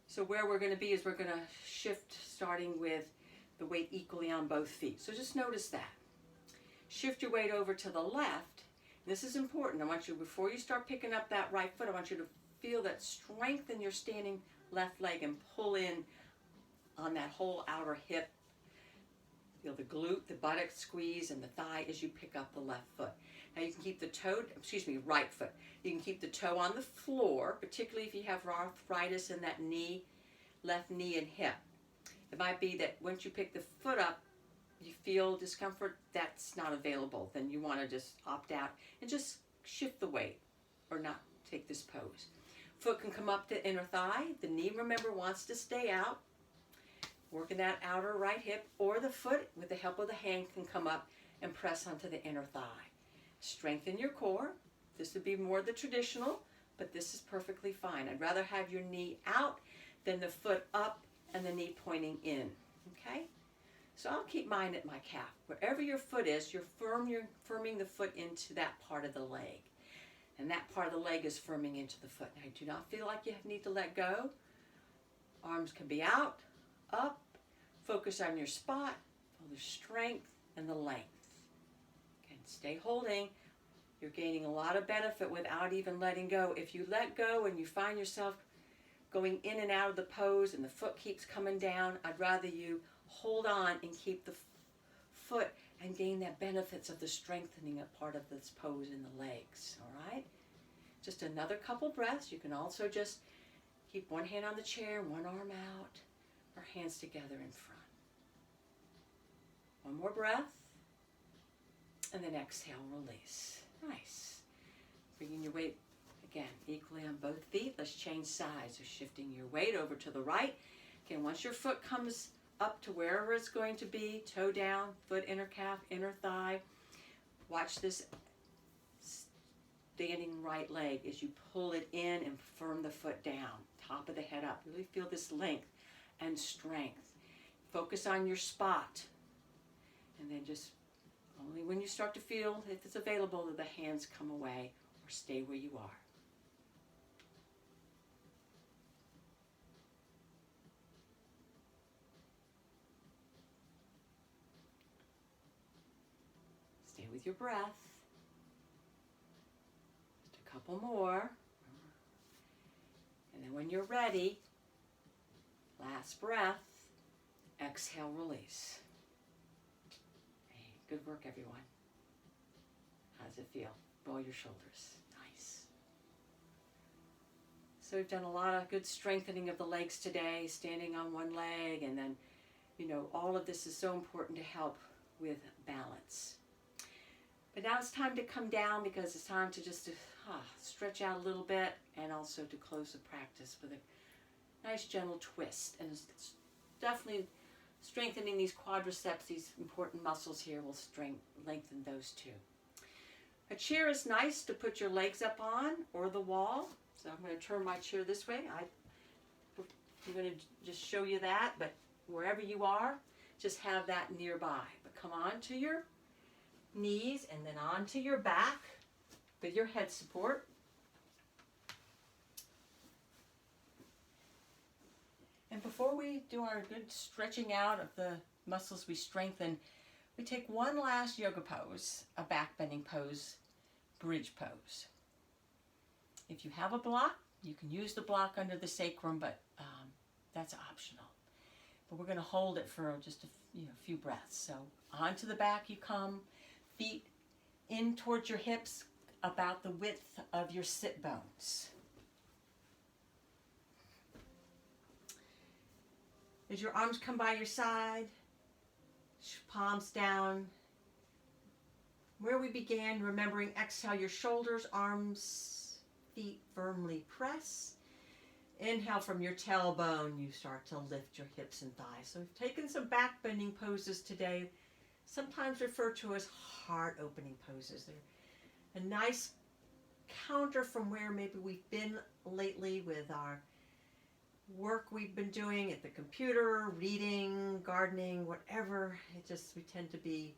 So where we're going to be is we're going to shift starting with the weight equally on both feet. So just notice that. Shift your weight over to the left. And this is important. I want you, before you start picking up that right foot, I want you to feel that strength in your standing left leg and pull in on that whole outer hip. Feel the glute, the buttock squeeze, and the thigh as you pick up the left foot. Now you can keep the right foot. You can keep the toe on the floor, particularly if you have arthritis in that knee, left knee and hip. It might be that once you pick the foot up, you feel discomfort, that's not available. Then you want to just opt out and just shift the weight or not take this pose. Foot can come up to inner thigh. The knee, remember, wants to stay out. Working that outer right hip, or the foot with the help of the hand can come up and press onto the inner thigh. Strengthen your core. This would be more the traditional, but this is perfectly fine. I'd rather have your knee out than the foot up and the knee pointing in, okay? So I'll keep mine at my calf. Wherever your foot is, you're firming the foot into that part of the leg. And that part of the leg is firming into the foot. Now, do not feel like you need to let go. Arms can be out, up. Focus on your spot. Feel the strength and the length. Again, stay holding. You're gaining a lot of benefit without even letting go. If you let go and you find yourself going in and out of the pose and the foot keeps coming down, I'd rather you hold on and keep the foot and gain that benefits of the strengthening of part of this pose in the legs, all right? Just another couple breaths. You can also just keep one hand on the chair, one arm out, or hands together in front. One more breath, and then exhale, release. Nice. Bringing your weight, again, equally on both feet. Let's change sides. So shifting your weight over to the right. Again, once your foot comes up to wherever it's going to be, toe down, foot inner calf, inner thigh. Watch this standing right leg as you pull it in and firm the foot down, top of the head up. Really feel this length and strength. Focus on your spot. And then just only when you start to feel, if it's available, that the hands come away or stay where you are. Stay with your breath. Just a couple more. And then when you're ready, last breath, exhale, release. Hey, good work, everyone. How does it feel? Roll your shoulders. Nice. So we've done a lot of good strengthening of the legs today, standing on one leg, and then, all of this is so important to help with balance. But now it's time to come down because it's time to just stretch out a little bit and also to close the practice with a nice gentle twist. And it's definitely strengthening these quadriceps, these important muscles here will lengthen those too. A chair is nice to put your legs up on or the wall. So I'm going to turn my chair this way. I'm going to just show you that, but wherever you are, just have that nearby. But come on to your knees and then onto your back with your head support. And before we do our good stretching out of the muscles we strengthen, we take one last yoga pose, a back bending pose, bridge pose. If you have a block, you can use the block under the sacrum, but that's optional. But we're going to hold it for just a few breaths. So onto the back you come, feet in towards your hips, about the width of your sit bones. As your arms come by your side, palms down. Where we began, remembering, exhale your shoulders, arms, feet firmly press. Inhale from your tailbone, you start to lift your hips and thighs. So we've taken some back bending poses today, sometimes referred to as heart opening poses. They're a nice counter from where maybe we've been lately with our work we've been doing at the computer, reading, gardening, whatever. We tend to be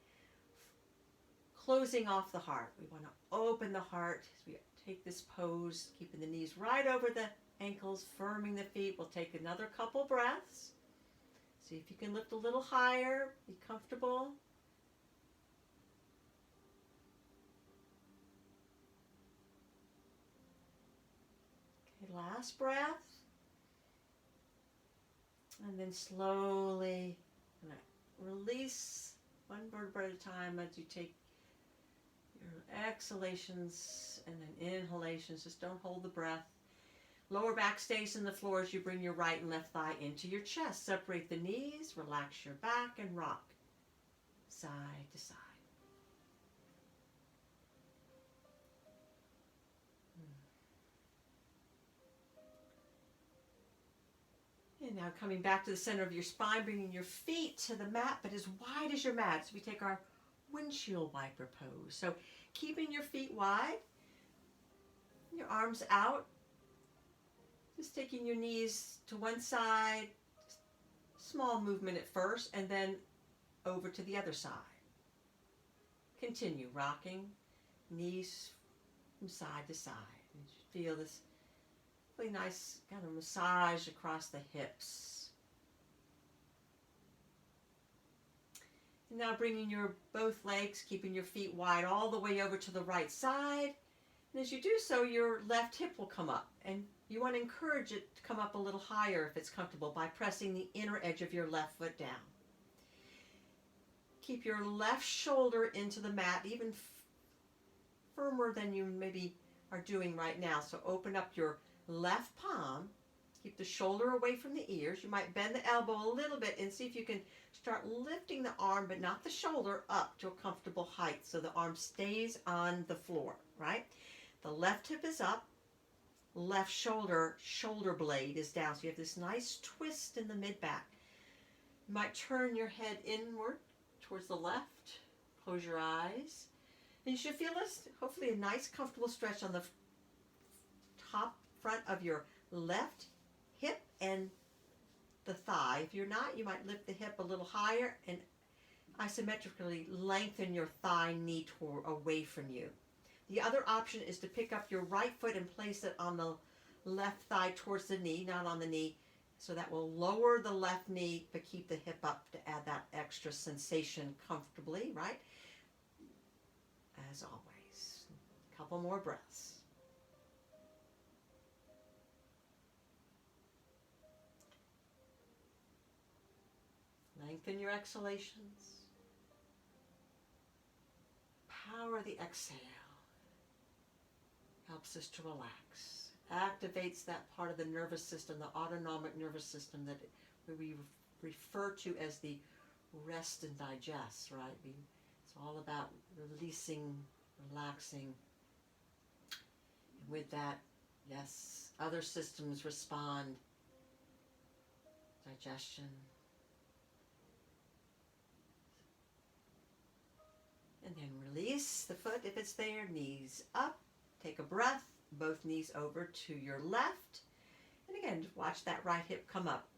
closing off the heart. We want to open the heart as we take this pose, keeping the knees right over the ankles, firming the feet. We'll take another couple breaths. See if you can lift a little higher, be comfortable. Okay, last breath. And then slowly release one vertebra at a time as you take your exhalations and then inhalations. Just don't hold the breath. Lower back stays in the floor as you bring your right and left thigh into your chest. Separate the knees, relax your back, and rock side to side. And now coming back to the center of your spine, bringing your feet to the mat, but as wide as your mat. So we take our windshield wiper pose. So keeping your feet wide, your arms out, just taking your knees to one side, small movement at first, and then over to the other side. Continue rocking, knees from side to side. And you feel this really nice kind of massage across the hips. And now bringing your both legs, keeping your feet wide all the way over to the right side. And as you do so, your left hip will come up. And you want to encourage it to come up a little higher if it's comfortable by pressing the inner edge of your left foot down. Keep your left shoulder into the mat, even firmer than you maybe are doing right now. So open up your left palm. Keep the shoulder away from the ears. You might bend the elbow a little bit and see if you can start lifting the arm, but not the shoulder, up to a comfortable height so the arm stays on the floor, right? The left hip is up. Left shoulder blade is down. So you have this nice twist in the mid-back. You might turn your head inward towards the left. Close your eyes. And you should feel hopefully a nice comfortable stretch on the top front of your left hip and the thigh. If you're not, you might lift the hip a little higher and isometrically lengthen your thigh knee away from you. The other option is to pick up your right foot and place it on the left thigh towards the knee, not on the knee. So that will lower the left knee, but keep the hip up to add that extra sensation comfortably, right? As always. A couple more breaths. Lengthen your exhalations. Power the exhale. Helps us to relax. Activates that part of the nervous system, the autonomic nervous system that we refer to as the rest and digest, right? It's all about releasing, relaxing. And with that, yes, other systems respond. Digestion. And then release the foot if it's there, knees up. Take a breath, both knees over to your left. And again, just watch that right hip come up.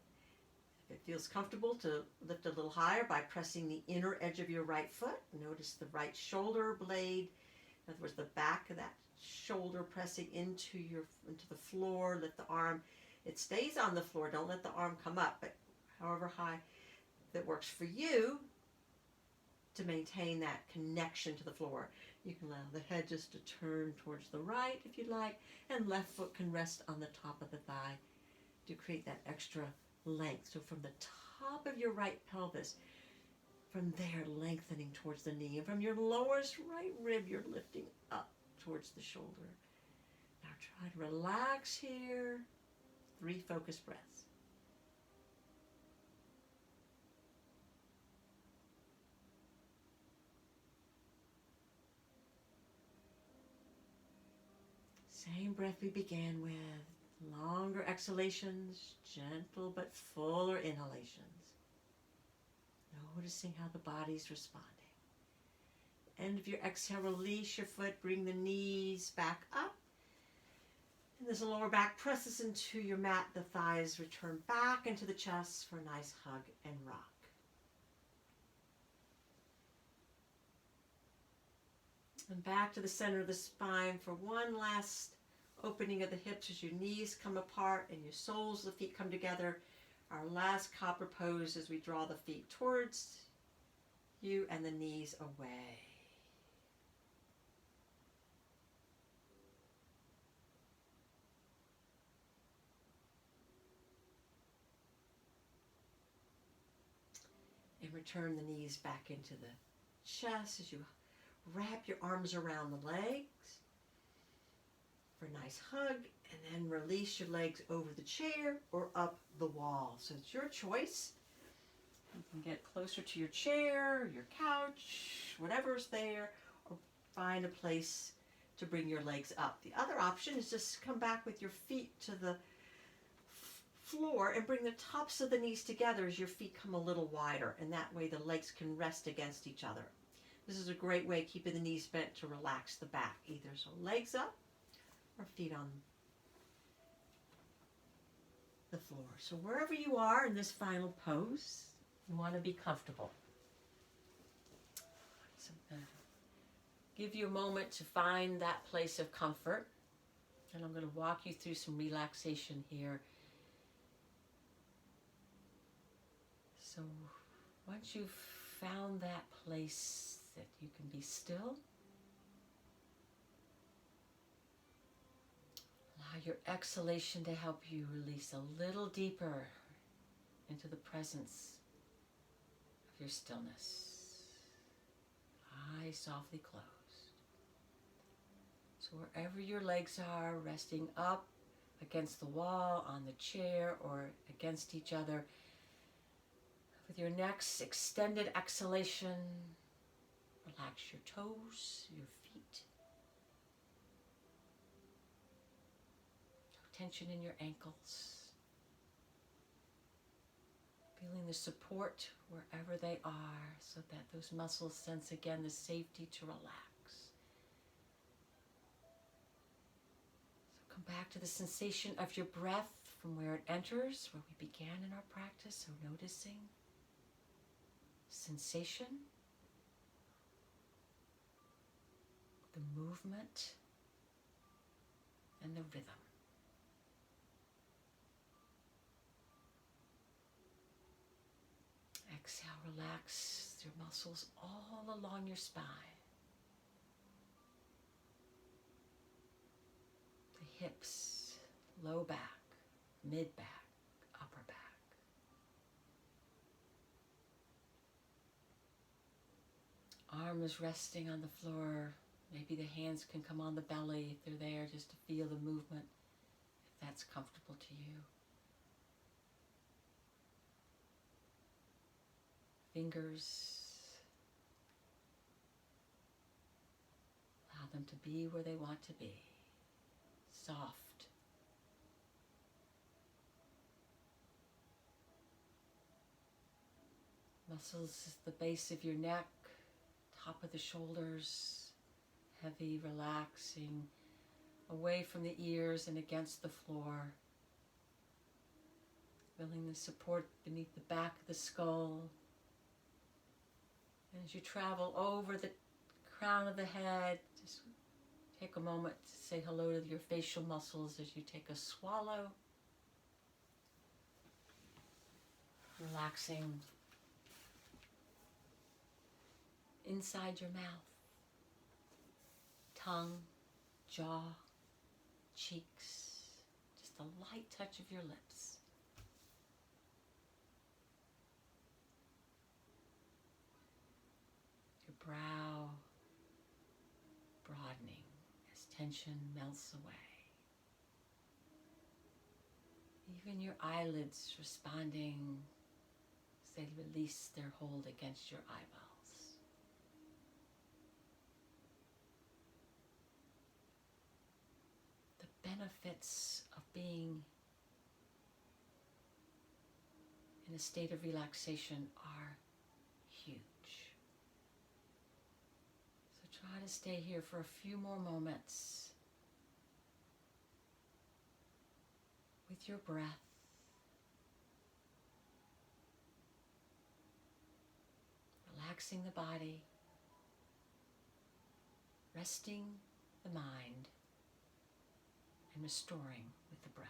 If it feels comfortable to lift a little higher by pressing the inner edge of your right foot. Notice the right shoulder blade. In other words, the back of that shoulder pressing into the floor. Lift the arm. It stays on the floor. Don't let the arm come up, but however high that works for you to maintain that connection to the floor. You can allow the head just to turn towards the right if you'd like, and left foot can rest on the top of the thigh to create that extra length. So from the top of your right pelvis, from there lengthening towards the knee, and from your lowest right rib, you're lifting up towards the shoulder. Now try to relax here. 3 focused breaths. Same breath we began with. Longer exhalations, gentle but fuller inhalations. Noticing how the body's responding. End of your exhale, release your foot, bring the knees back up. And as the lower back presses into your mat, the thighs return back into the chest for a nice hug and rock. And back to the center of the spine for one last opening of the hips as your knees come apart and your soles of the feet come together. Our last copper pose as we draw the feet towards you and the knees away. And return the knees back into the chest as you wrap your arms around the legs for a nice hug, and then release your legs over the chair or up the wall. So it's your choice. You can get closer to your chair, your couch, whatever's there, or find a place to bring your legs up. The other option is just come back with your feet to the floor and bring the tops of the knees together as your feet come a little wider, and that way the legs can rest against each other. This is a great way, keeping the knees bent, to relax the back, either so legs up or feet on the floor. So wherever you are in this final pose, you want to be comfortable. So give you a moment to find that place of comfort. And I'm going to walk you through some relaxation here. So once you've found that place that you can be still, allow your exhalation to help you release a little deeper into the presence of your stillness. Eyes softly closed. So wherever your legs are, resting up against the wall, on the chair, or against each other, with your next extended exhalation, relax your toes, your feet. No tension in your ankles. Feeling the support wherever they are so that those muscles sense again the safety to relax. So come back to the sensation of your breath from where it enters, where we began in our practice. So noticing sensation, the movement, and the rhythm. Exhale, relax your muscles all along your spine. The hips, low back, mid back, upper back. Arms resting on the floor. Maybe the hands can come on the belly if they're there, just to feel the movement, if that's comfortable to you. Fingers, allow them to be where they want to be, soft. Muscles at the base of your neck, top of the shoulders, heavy, relaxing, away from the ears and against the floor. Feeling the support beneath the back of the skull. And as you travel over the crown of the head, just take a moment to say hello to your facial muscles as you take a swallow. Relaxing inside your mouth, tongue, jaw, cheeks, just a light touch of your lips. Brow broadening as tension melts away. Even your eyelids responding as they release their hold against your eyeballs. The benefits of being in a state of relaxation are huge. Try to stay here for a few more moments with your breath. Relaxing the body, resting the mind, and restoring with the breath.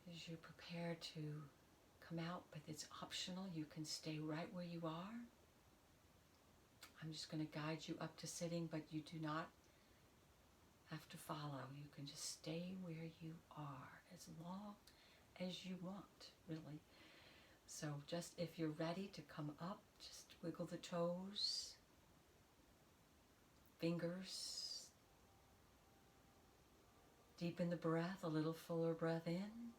As you prepare to come out, but it's optional, you can stay right where you are. I'm just going to guide you up to sitting, but you do not have to follow. You can just stay where you are as long as you want, really. So just if you're ready to come up, just wiggle the toes, fingers, deepen the breath, a little fuller breath in.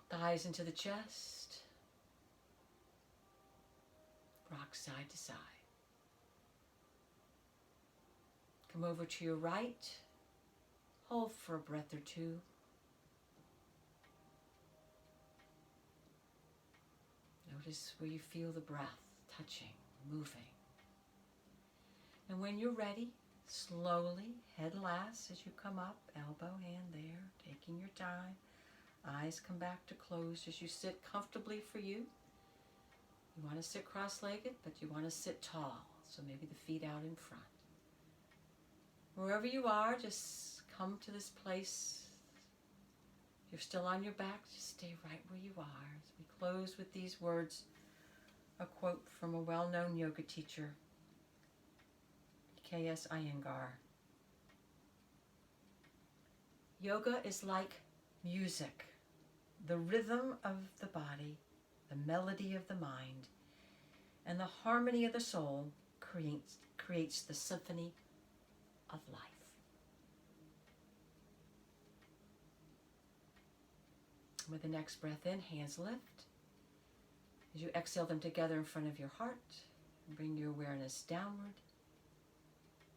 Thighs into the chest. Rock side to side. Come over to your right. Hold for a breath or two. Notice where you feel the breath touching, moving. And when you're ready, slowly, head last as you come up, elbow, hand there, taking your time. Eyes come back to closed as you sit comfortably for you. You want to sit cross-legged, but you want to sit tall, so maybe the feet out in front. Wherever you are, just come to this place. If you're still on your back, just stay right where you are. As we close with these words, a quote from a well-known yoga teacher, K.S. Iyengar. Yoga is like music, the rhythm of the body, the melody of the mind, and the harmony of the soul creates the symphony of life. With the next breath in, hands lift. As you exhale them together in front of your heart, bring your awareness downward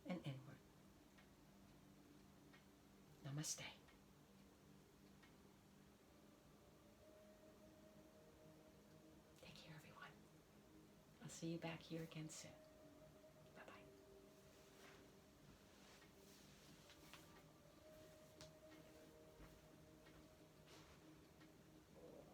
and inward. Namaste. Take care, everyone. I'll see you back here again soon.